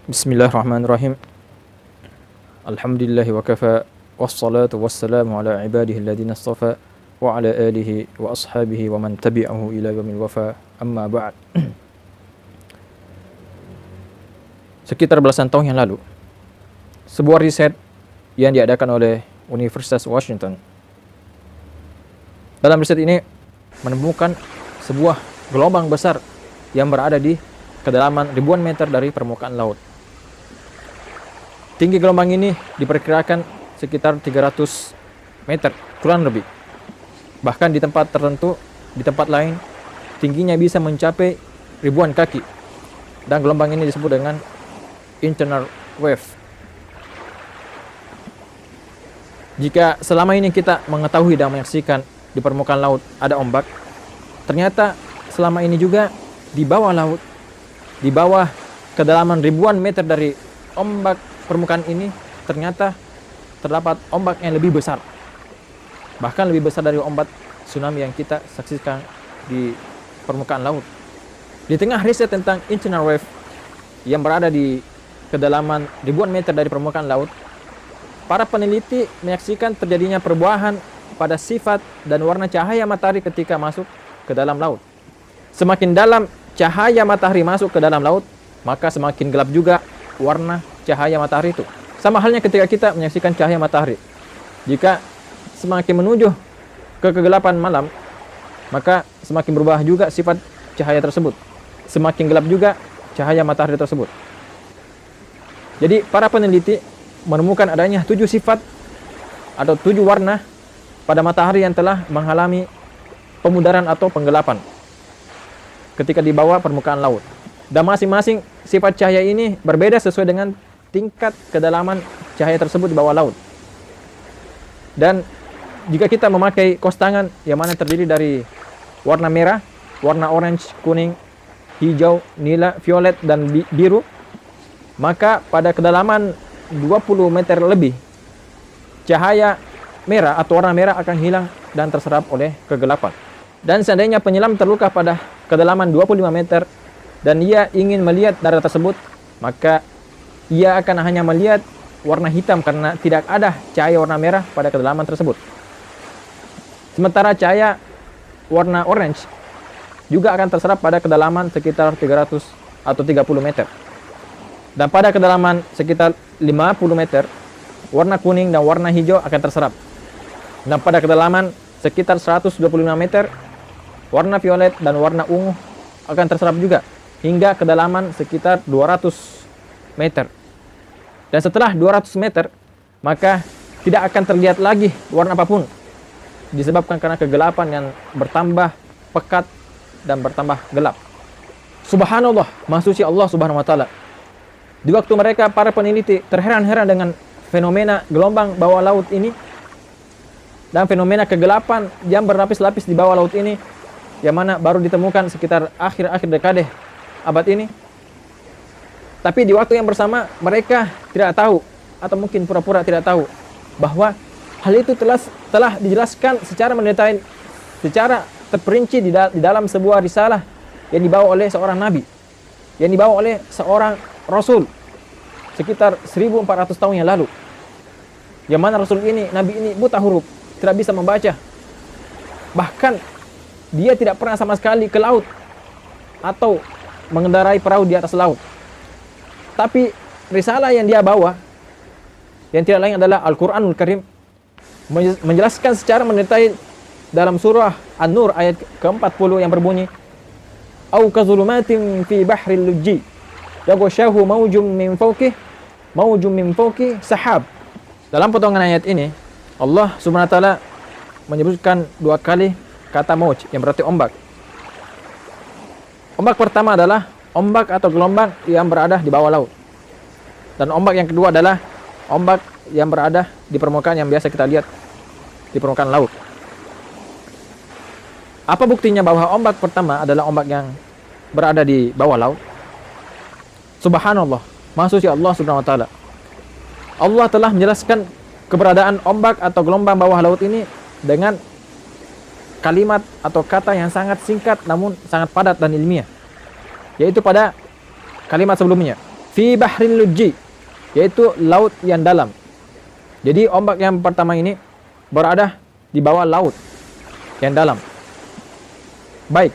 Bismillahirrahmanirrahim. Alhamdulillahi wa kafa. Wassalatu wassalamu ala ibadihi alladhina istafa wa ala alihi wa ashabihi wa man tabi'ahu ila yaumil wafa. Amma ba'd. Sekitar belasan tahun yang lalu, sebuah riset yang diadakan oleh Universitas Washington. Dalam riset ini menemukan sebuah gelombang besar yang berada di kedalaman ribuan meter dari permukaan laut. Tinggi gelombang ini diperkirakan sekitar 300 meter, kurang lebih. Bahkan di tempat tertentu, di tempat lain, tingginya bisa mencapai ribuan kaki. Dan gelombang ini disebut dengan internal wave. Jika selama ini kita mengetahui dan menyaksikan di permukaan laut ada ombak, ternyata selama ini juga di bawah laut, di bawah kedalaman ribuan meter dari ombak permukaan ini, ternyata terdapat ombak yang lebih besar. Bahkan lebih besar dari ombak tsunami yang kita saksikan di permukaan laut. Di tengah riset tentang internal wave yang berada di kedalaman ribuan meter dari permukaan laut, para peneliti menyaksikan terjadinya perubahan pada sifat dan warna cahaya matahari ketika masuk ke dalam laut. Semakin dalam cahaya matahari masuk ke dalam laut, maka semakin gelap juga warna cahaya matahari itu. Sama halnya ketika kita menyaksikan cahaya matahari. Jika semakin menuju ke kegelapan malam, maka semakin berubah juga sifat cahaya tersebut. Semakin gelap juga cahaya matahari tersebut. Jadi para peneliti menemukan adanya 7 sifat atau 7 warna pada matahari yang telah mengalami pemudaran atau penggelapan ketika di bawah permukaan laut. Dan masing-masing sifat cahaya ini berbeda sesuai dengan tingkat kedalaman cahaya tersebut di bawah laut. Dan jika kita memakai kaos tangan yang mana terdiri dari warna merah, warna orange, kuning, hijau, nila, violet, dan biru, maka pada kedalaman 20 meter lebih, cahaya merah atau warna merah akan hilang dan terserap oleh kegelapan. Dan seandainya penyelam terluka pada kedalaman 25 meter dan ia ingin melihat darah tersebut, maka ia akan hanya melihat warna hitam karena tidak ada cahaya warna merah pada kedalaman tersebut. Sementara cahaya warna orange juga akan terserap pada kedalaman sekitar 300 atau 30 meter. Dan pada kedalaman sekitar 50 meter, warna kuning dan warna hijau akan terserap. Dan pada kedalaman sekitar 125 meter, warna violet dan warna ungu akan terserap juga hingga kedalaman sekitar 200 meter. Dan setelah 200 meter, maka tidak akan terlihat lagi warna apapun, disebabkan karena kegelapan yang bertambah pekat dan bertambah gelap. Subhanallah, maha suci Allah Subhanahu wa taala. Di waktu mereka para peneliti terheran-heran dengan fenomena gelombang bawah laut ini dan fenomena kegelapan yang berlapis-lapis di bawah laut ini, yang mana baru ditemukan sekitar akhir-akhir dekade abad ini. Tapi di waktu yang bersama mereka tidak tahu, atau mungkin pura-pura tidak tahu, bahwa hal itu telah dijelaskan secara mendetail, secara terperinci di dalam sebuah risalah yang dibawa oleh seorang nabi, yang dibawa oleh seorang rasul sekitar 1400 tahun yang lalu. Yang mana rasul ini, nabi ini buta huruf, tidak bisa membaca. Bahkan dia tidak pernah sama sekali ke laut atau mengendarai perahu di atas laut. Tapi risalah yang dia bawa, yang tidak lain adalah Al-Quranul Karim, menjelaskan secara mendetail dalam surah An-Nur ayat ke-40 yang berbunyi, "Au kazulumatin fi bahril lujji, yaghshahu mawjum min fawqih sahab." Dalam potongan ayat ini, Allah Subhanahu wa taala menyebutkan 2 kali kata mauj yang berarti ombak. Ombak pertama adalah ombak atau gelombang yang berada di bawah laut. Dan ombak yang kedua adalah ombak yang berada di permukaan yang biasa kita lihat di permukaan laut. Apa buktinya bahwa ombak pertama adalah ombak yang berada di bawah laut? Subhanallah, maha suci Allah Subhanahu wa taala. Allah telah menjelaskan keberadaan ombak atau gelombang bawah laut ini dengan kalimat atau kata yang sangat singkat namun sangat padat dan ilmiah, yaitu pada kalimat sebelumnya, fi bahril lujji, yaitu laut yang dalam. Jadi ombak yang pertama ini berada di bawah laut yang dalam. Baik,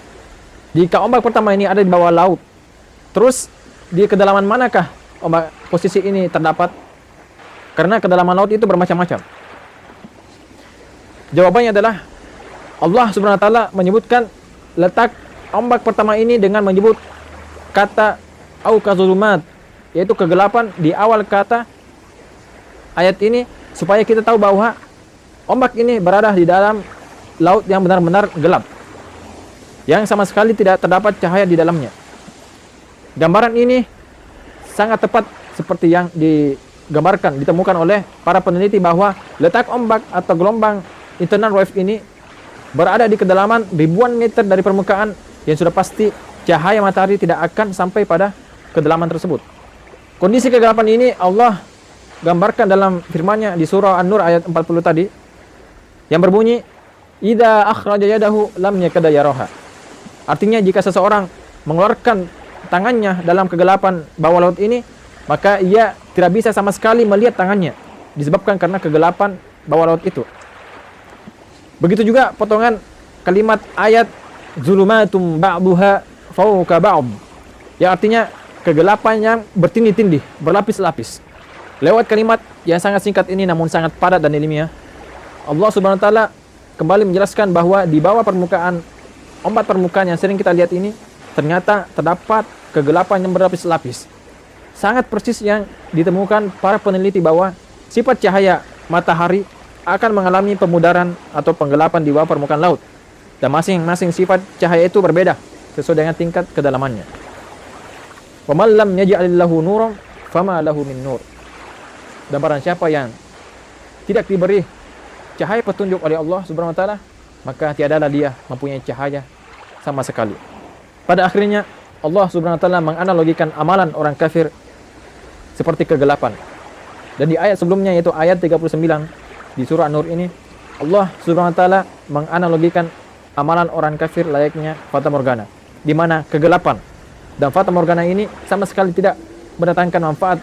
jika ombak pertama ini ada di bawah laut, terus di kedalaman manakah ombak posisi ini terdapat? Karena kedalaman laut itu bermacam-macam. Jawabannya adalah Allah Subhanahu wa taala menyebutkan letak ombak pertama ini dengan menyebut kata au kazulumat, yaitu kegelapan di awal kata ayat ini, supaya kita tahu bahwa ombak ini berada di dalam laut yang benar-benar gelap, yang sama sekali tidak terdapat cahaya di dalamnya. Gambaran ini sangat tepat seperti yang digambarkan, ditemukan oleh para peneliti bahwa letak ombak atau gelombang internal wave ini berada di kedalaman ribuan meter dari permukaan, yang sudah pasti cahaya matahari tidak akan sampai pada kedalaman tersebut. Kondisi kegelapan ini Allah gambarkan dalam firman-Nya di surah An-Nur ayat 40 tadi, yang berbunyi idza akhraja yadahu lam yakada yaraha. Artinya jika seseorang mengeluarkan tangannya dalam kegelapan bawah laut ini, maka ia tidak bisa sama sekali melihat tangannya, disebabkan karena kegelapan bawah laut itu. Begitu juga potongan kalimat ayat zulumatum ba'duha fawqa ba'd, yang artinya kegelapan yang bertindih-tindih, berlapis-lapis. Lewat kalimat yang sangat singkat ini namun sangat padat dan ilmiah, Allah Subhanahu wa taala kembali menjelaskan bahwa di bawah permukaan, ombak permukaan yang sering kita lihat ini, ternyata terdapat kegelapan yang berlapis-lapis. Sangat persis yang ditemukan para peneliti bahwa sifat cahaya matahari akan mengalami pemudaran atau penggelapan di bawah permukaan laut, dan masing-masing sifat cahaya itu berbeda sesuai dengan tingkat kedalamannya. Wa man lam yaj'alillahu nuran fama lahu min nur. Dan barang siapa yang tidak diberi cahaya petunjuk oleh Allah Subhanahu wa taala, maka tiadalah dia mempunyai cahaya sama sekali. Pada akhirnya Allah Subhanahu wa taala menganalogikan amalan orang kafir seperti kegelapan. Dan di ayat sebelumnya, yaitu ayat 39 di surah An-Nur ini, Allah Subhanahu wa taala menganalogikan amalan orang kafir layaknya fata morgana, di mana kegelapan dan fata morgana ini sama sekali tidak mendatangkan manfaat,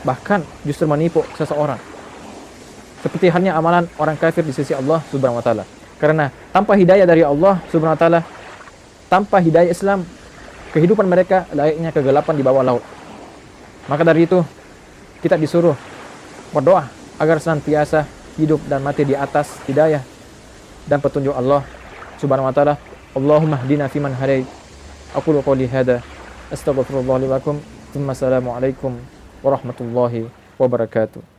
bahkan justru menipu seseorang. Seperti halnya amalan orang kafir di sisi Allah Subhanahu wa taala. Karena tanpa hidayah dari Allah Subhanahu wa taala, tanpa hidayah Islam, kehidupan mereka layaknya kegelapan di bawah laut. Maka dari itu, kita disuruh berdoa agar senantiasa hidup dan mati di atas hidayah dan petunjuk Allah Subhanahu wa taala. Allahumma hdina fiman hadait. Aqulu qouli hadza astaghfirullah li wa lakum. Assalamualaikum warahmatullahi wabarakatuh.